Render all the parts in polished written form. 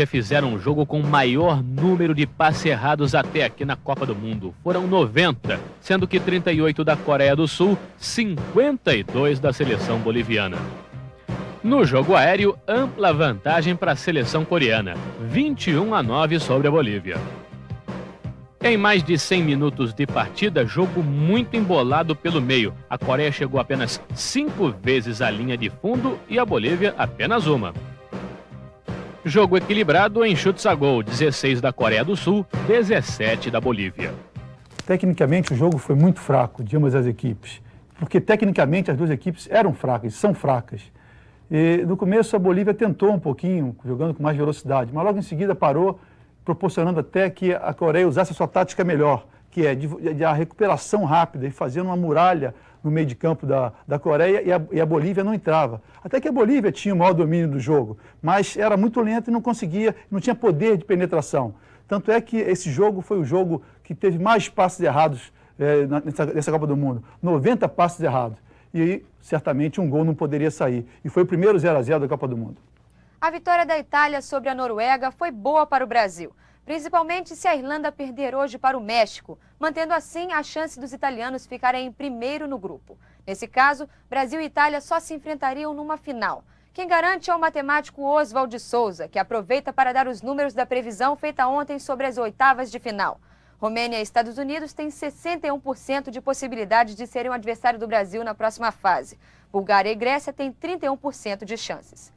Fizeram um jogo com o maior número de passes errados até aqui na Copa do Mundo. Foram 90, sendo que 38 da Coreia do Sul, 52 da seleção boliviana. No jogo aéreo, ampla vantagem para a seleção coreana, 21-9 sobre a Bolívia. Em mais de 100 minutos de partida, jogo muito embolado pelo meio. A Coreia chegou apenas 5 vezes à linha de fundo e a Bolívia apenas uma. Jogo equilibrado em chutes a gol, 16 da Coreia do Sul, 17 da Bolívia. Tecnicamente o jogo foi muito fraco de ambas as equipes, porque tecnicamente as duas equipes eram fracas, são fracas. E no começo a Bolívia tentou um pouquinho, jogando com mais velocidade, mas logo em seguida parou, proporcionando até que a Coreia usasse a sua tática melhor, que é de a recuperação rápida e fazendo uma muralha no meio de campo da Coreia e a Bolívia não entrava. Até que a Bolívia tinha o maior domínio do jogo, mas era muito lento e não conseguia, não tinha poder de penetração. Tanto é que esse jogo foi o jogo que teve mais passes errados nessa Copa do Mundo, 90 passes errados. E aí, certamente, um gol não poderia sair. E foi o primeiro 0-0 da Copa do Mundo. A vitória da Itália sobre a Noruega foi boa para o Brasil, principalmente se a Irlanda perder hoje para o México, mantendo assim a chance dos italianos ficarem em primeiro no grupo. Nesse caso, Brasil e Itália só se enfrentariam numa final. Quem garante é o matemático Oswald de Souza, que aproveita para dar os números da previsão feita ontem sobre as oitavas de final. Romênia e Estados Unidos têm 61% de possibilidade de serem o adversário do Brasil na próxima fase. Bulgária e Grécia têm 31% de chances.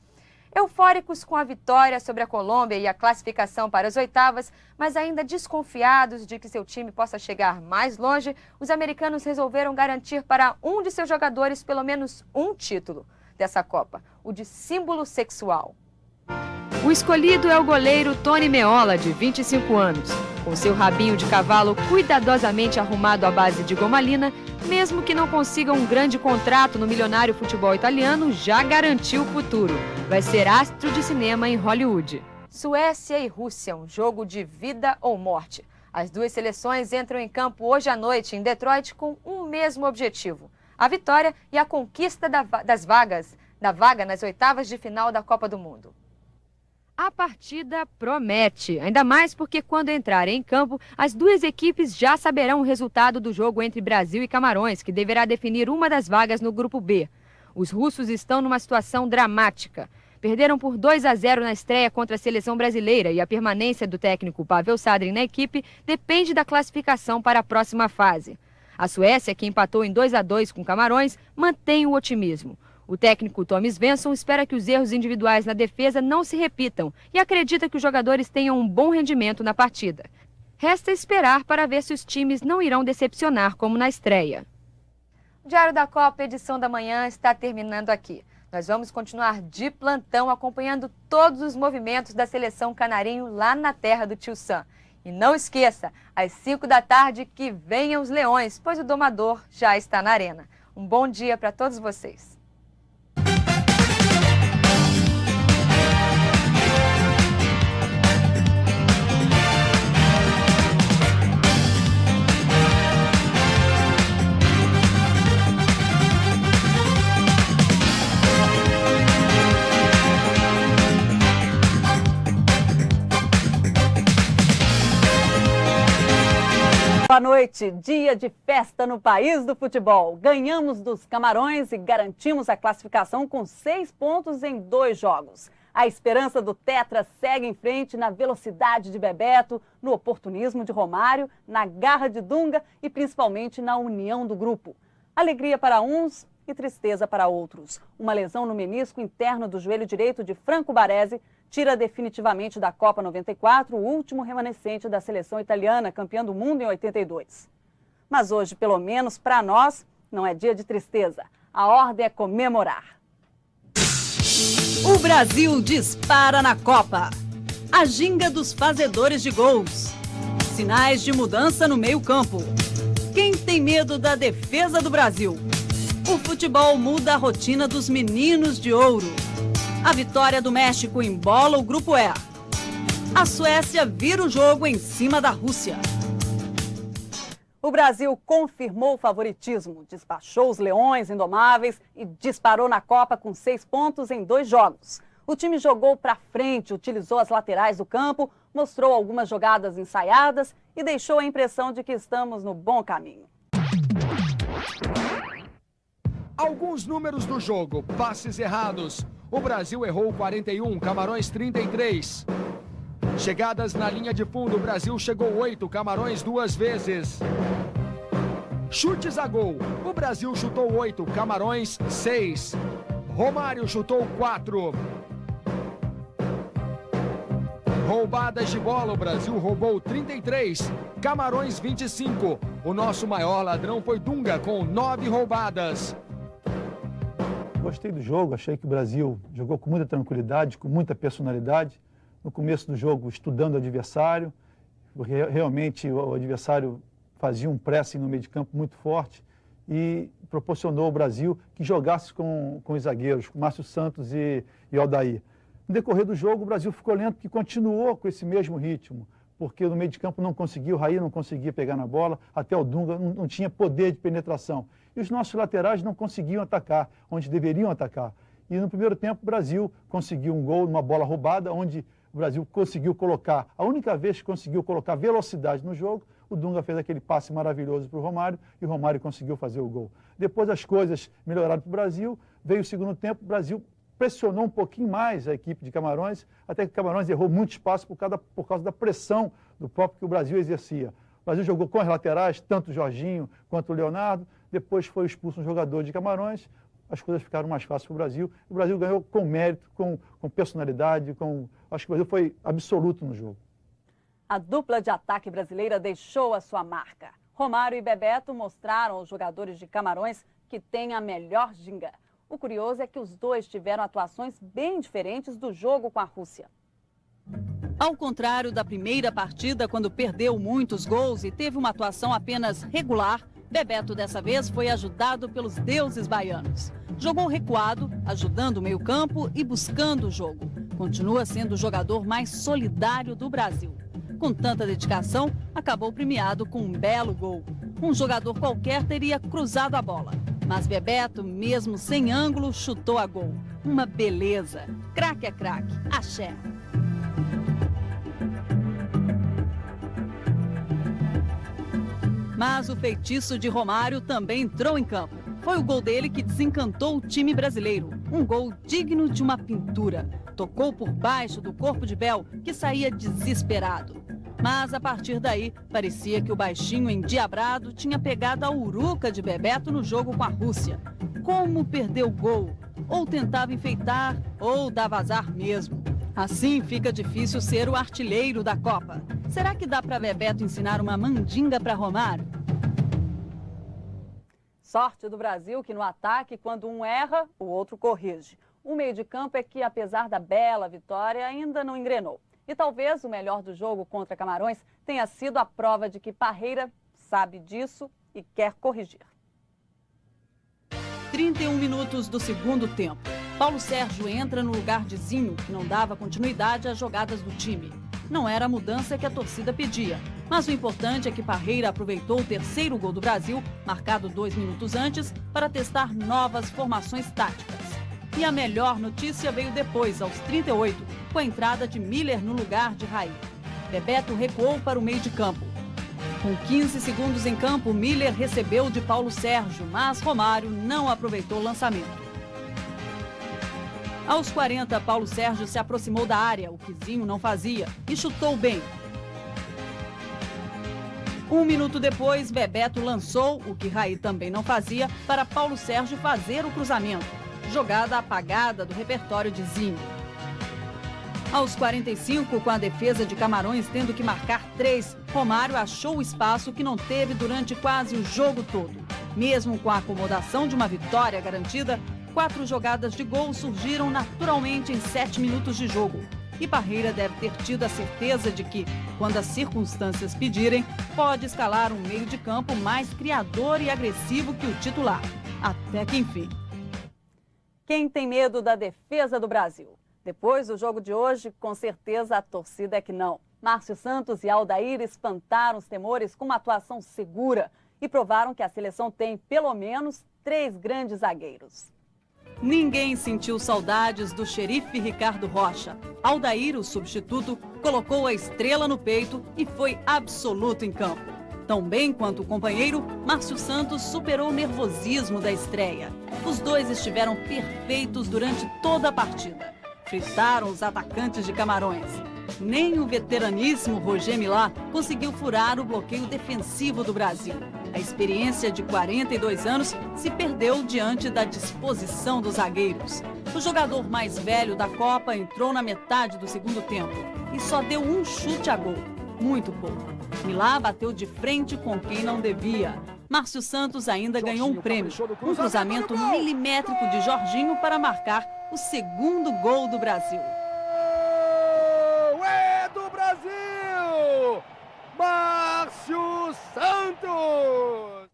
Eufóricos com a vitória sobre a Colômbia e a classificação para as oitavas, mas ainda desconfiados de que seu time possa chegar mais longe, os americanos resolveram garantir para um de seus jogadores pelo menos um título dessa Copa, o de símbolo sexual. O escolhido é o goleiro Tony Meola, de 25 anos. Com seu rabinho de cavalo cuidadosamente arrumado à base de gomalina, mesmo que não consiga um grande contrato no milionário futebol italiano, já garantiu o futuro. Vai ser astro de cinema em Hollywood. Suécia e Rússia, um jogo de vida ou morte. As duas seleções entram em campo hoje à noite em Detroit com um mesmo objetivo: a vitória e a conquista da vaga nas oitavas de final da Copa do Mundo. A partida promete, ainda mais porque quando entrarem em campo, as duas equipes já saberão o resultado do jogo entre Brasil e Camarões, que deverá definir uma das vagas no grupo B. Os russos estão numa situação dramática. Perderam por 2-0 na estreia contra a seleção brasileira e a permanência do técnico Pavel Sadrin na equipe depende da classificação para a próxima fase. A Suécia, que empatou em 2-2 com Camarões, mantém o otimismo. O técnico Tommy Svensson espera que os erros individuais na defesa não se repitam e acredita que os jogadores tenham um bom rendimento na partida. Resta esperar para ver se os times não irão decepcionar como na estreia. O Diário da Copa, edição da manhã, está terminando aqui. Nós vamos continuar de plantão acompanhando todos os movimentos da seleção canarinho lá na terra do Tio Sam. E não esqueça, às 5 da tarde, que venham os leões, pois o domador já está na arena. Um bom dia para todos vocês. Boa noite, dia de festa no país do futebol. Ganhamos dos Camarões e garantimos a classificação com 6 pontos em 2 jogos. A esperança do Tetra segue em frente na velocidade de Bebeto, no oportunismo de Romário, na garra de Dunga e principalmente na união do grupo. Alegria para uns e tristeza para outros. Uma lesão no menisco interno do joelho direito de Franco Baresi tira definitivamente da Copa 94 o último remanescente da seleção italiana, campeã do mundo em 82. Mas hoje, pelo menos para nós, não é dia de tristeza. A ordem é comemorar. O Brasil dispara na Copa. A ginga dos fazedores de gols. Sinais de mudança no meio-campo. Quem tem medo da defesa do Brasil? O futebol muda a rotina dos meninos de ouro. A vitória do México embola o grupo E. A Suécia vira o jogo em cima da Rússia. O Brasil confirmou o favoritismo, despachou os leões indomáveis e disparou na Copa com 6 pontos em 2 jogos. O time jogou para frente, utilizou as laterais do campo, mostrou algumas jogadas ensaiadas e deixou a impressão de que estamos no bom caminho. Alguns números do jogo: passes errados. O Brasil errou 41, Camarões 33. Chegadas na linha de fundo, o Brasil chegou 8, Camarões 2 vezes. Chutes a gol, o Brasil chutou 8, Camarões 6. Romário chutou 4. Roubadas de bola, o Brasil roubou 33, Camarões 25. O nosso maior ladrão foi Dunga, com 9 roubadas. Gostei do jogo, achei que o Brasil jogou com muita tranquilidade, com muita personalidade. No começo do jogo, estudando o adversário, porque realmente o adversário fazia um pressing no meio de campo muito forte e proporcionou ao Brasil que jogasse com os zagueiros, com Márcio Santos e Aldair. No decorrer do jogo, o Brasil ficou lento, que continuou com esse mesmo ritmo, porque no meio de campo não conseguia, o Raí não conseguia pegar na bola, até o Dunga não tinha poder de penetração. E os nossos laterais não conseguiam atacar, onde deveriam atacar. E no primeiro tempo, o Brasil conseguiu um gol numa bola roubada, onde o Brasil conseguiu colocar, a única vez que conseguiu colocar velocidade no jogo, o Dunga fez aquele passe maravilhoso para o Romário e o Romário conseguiu fazer o gol. Depois as coisas melhoraram para o Brasil, veio o segundo tempo, o Brasil pressionou um pouquinho mais a equipe de Camarões, até que Camarões errou muito espaço por causa da pressão do próprio que o Brasil exercia. O Brasil jogou com as laterais, tanto o Jorginho quanto o Leonardo, depois foi expulso um jogador de Camarões, as coisas ficaram mais fáceis para o Brasil. O Brasil ganhou com mérito, com personalidade, acho que o Brasil foi absoluto no jogo. A dupla de ataque brasileira deixou a sua marca. Romário e Bebeto mostraram aos jogadores de Camarões que têm a melhor ginga. O curioso é que os dois tiveram atuações bem diferentes do jogo com a Rússia. Ao contrário da primeira partida, quando perdeu muitos gols e teve uma atuação apenas regular, Bebeto dessa vez foi ajudado pelos deuses baianos. Jogou recuado, ajudando o meio-campo e buscando o jogo. Continua sendo o jogador mais solidário do Brasil. Com tanta dedicação, acabou premiado com um belo gol. Um jogador qualquer teria cruzado a bola. Mas Bebeto, mesmo sem ângulo, chutou a gol. Uma beleza. Craque é craque. Axé. Mas o feitiço de Romário também entrou em campo. Foi o gol dele que desencantou o time brasileiro. Um gol digno de uma pintura. Tocou por baixo do corpo de Bel, que saía desesperado. Mas a partir daí, parecia que o baixinho endiabrado tinha pegado a uruca de Bebeto no jogo com a Rússia. Como perdeu o gol? Ou tentava enfeitar, ou dava azar mesmo. Assim fica difícil ser o artilheiro da Copa. Será que dá para Bebeto ensinar uma mandinga para Romário? Sorte do Brasil que no ataque, quando um erra, o outro corrige. O meio de campo é que, apesar da bela vitória, ainda não engrenou. E talvez o melhor do jogo contra Camarões tenha sido a prova de que Parreira sabe disso e quer corrigir. 31 minutos do segundo tempo. Paulo Sérgio entra no lugar de Zinho, que não dava continuidade às jogadas do time. Não era a mudança que a torcida pedia, mas o importante é que Parreira aproveitou o terceiro gol do Brasil, marcado 2 minutos antes, para testar novas formações táticas. E a melhor notícia veio depois, aos 38, com a entrada de Miller no lugar de Raí. Bebeto recuou para o meio de campo. Com 15 segundos em campo, Miller recebeu de Paulo Sérgio, mas Romário não aproveitou o lançamento. Aos 40, Paulo Sérgio se aproximou da área, o que Zinho não fazia, e chutou bem. 1 minuto depois, Bebeto lançou, o que Raí também não fazia, para Paulo Sérgio fazer o cruzamento. Jogada apagada do repertório de Zinho. Aos 45, com a defesa de Camarões tendo que marcar 3, Romário achou o espaço que não teve durante quase o jogo todo. Mesmo com a acomodação de uma vitória garantida, 4 jogadas de gol surgiram naturalmente em 7 minutos de jogo. E Parreira deve ter tido a certeza de que, quando as circunstâncias pedirem, pode escalar um meio de campo mais criador e agressivo que o titular. Até que enfim. Quem tem medo da defesa do Brasil? Depois do jogo de hoje, com certeza a torcida é que não. Márcio Santos e Aldair espantaram os temores com uma atuação segura e provaram que a seleção tem pelo menos 3 grandes zagueiros. Ninguém sentiu saudades do xerife Ricardo Rocha. Aldair, o substituto, colocou a estrela no peito e foi absoluto em campo. Tão bem quanto o companheiro, Márcio Santos superou o nervosismo da estreia. Os dois estiveram perfeitos durante toda a partida. Fritaram os atacantes de Camarões. Nem o veteraníssimo Roger Milá conseguiu furar o bloqueio defensivo do Brasil. A experiência de 42 anos se perdeu diante da disposição dos zagueiros. O jogador mais velho da Copa entrou na metade do segundo tempo e só deu um chute a gol. Muito pouco. Milá bateu de frente com quem não devia. Márcio Santos ainda ganhou um prêmio, um cruzamento milimétrico de Jorginho para marcar o segundo gol do Brasil. É do Brasil! Márcio Santos!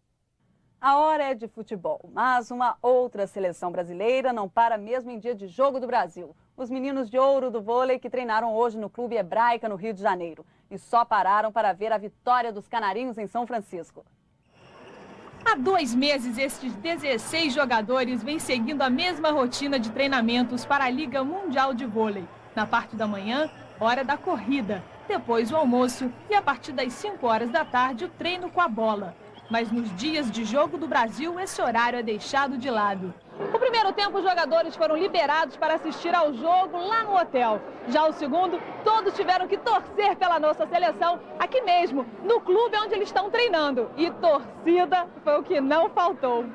A hora é de futebol, mas uma outra seleção brasileira não para mesmo em dia de jogo do Brasil. Os meninos de ouro do vôlei que treinaram hoje no Clube Hebraica, no Rio de Janeiro. E só pararam para ver a vitória dos canarinhos em São Francisco. Há 2 meses, estes 16 jogadores vêm seguindo a mesma rotina de treinamentos para a Liga Mundial de Vôlei. Na parte da manhã, hora da corrida. Depois o almoço e a partir das 5 horas da tarde o treino com a bola. Mas nos dias de jogo do Brasil, esse horário é deixado de lado. No primeiro tempo, os jogadores foram liberados para assistir ao jogo lá no hotel. Já o segundo, todos tiveram que torcer pela nossa seleção aqui mesmo, no clube onde eles estão treinando. E torcida foi o que não faltou.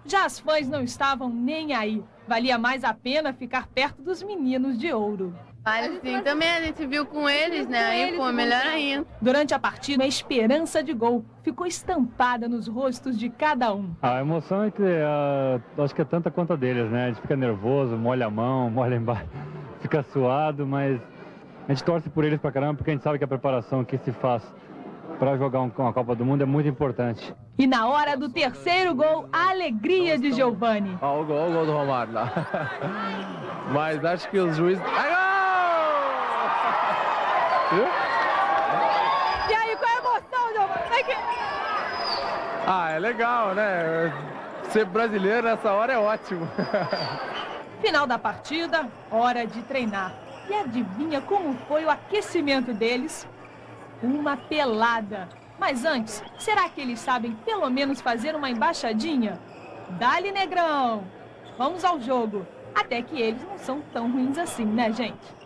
Já as fãs não estavam nem aí. Valia mais a pena ficar perto dos meninos de ouro. Sim, também a gente viu com eles, né? Aí, pô, melhor ainda. Durante a partida, a esperança de gol ficou estampada nos rostos de cada um. A emoção é que acho que é tanta quanto a deles, né? A gente fica nervoso, molha a mão, molha embaixo, fica suado, mas a gente torce por eles pra caramba porque a gente sabe que a preparação que se faz para jogar uma Copa do Mundo é muito importante. E na hora do terceiro gol, a alegria de Giovani. Olha o gol do Romário lá. Mas acho que os juízes... E aí, qual é a emoção, Giovani? É legal, né? Ser brasileiro nessa hora é ótimo. Final da partida, hora de treinar. E adivinha como foi o aquecimento deles? Uma pelada. Mas antes, será que eles sabem pelo menos fazer uma embaixadinha? Dá-lhe, negrão! Vamos ao jogo. Até que eles não são tão ruins assim, né, gente?